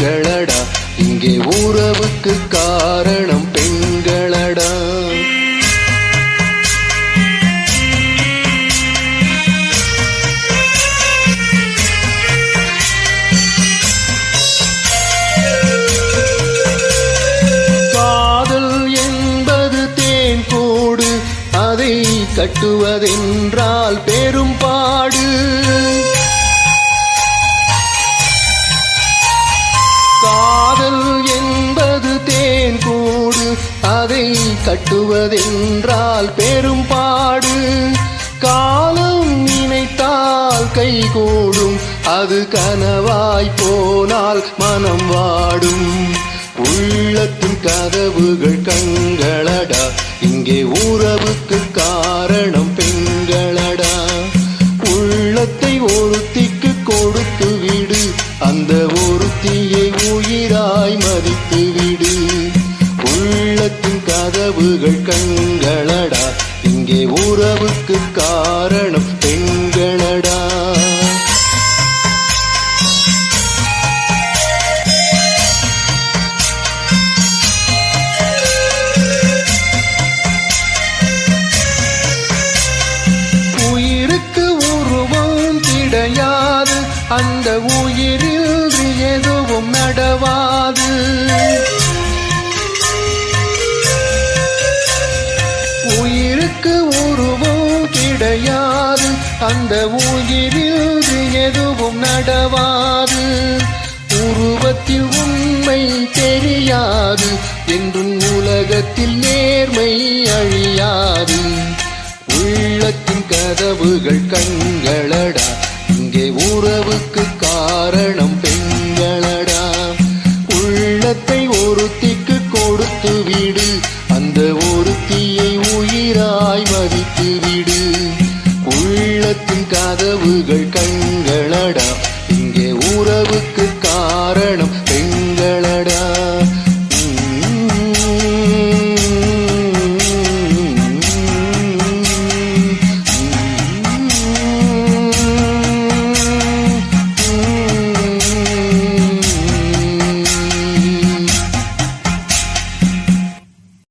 கண்களடா, இங்கே உறவுக்கு காரணம் பெண்களடா. அதை கட்டுவதென்றால் பெரும் பாடு. காதல் என்பது தேன் கூடு, அதை கட்டுவதென்றால் பெரும் பாடு. காலம் நினைத்தால் கை கூடும், அது கனவாய் போனால் மனம் வாடும். உள்ளத்தின் கதவுகள் கண்களடா, இங்கே உறவுக்கு காரணம் பெண்களடா. உள்ளத்தை ஒருத்திக்கு கொடுத்து விடு, அந்த ஒருத்தியை உயிராய் மதித்து விடு. உள்ளத்தின் கதவுகள் கண்களடா, இங்கே உறவுக்கு காரணம் பெண்களடா. அந்த உயிரில் எதுவும் நடவாது. உயிருக்கு உருவம் கிடையாது, அந்த உயிரில் எதுவும் நடவாது. உருவத்தில் உண்மை தெரியாது, என்றும் உலகத்தில் நேர்மை அழியாது. உள்ளத்தின் கதவுகள் கண்களடா, இங்கே உறவுக்கு காரணம் பெண்களடா. உள்ளத்தை ஒருத்திக்கு கொடுத்து விடு, அந்த ஒருத்தியை உயிராய் மதித்து விடு. உள்ளத்தின் கதவுகள் கண்களடா,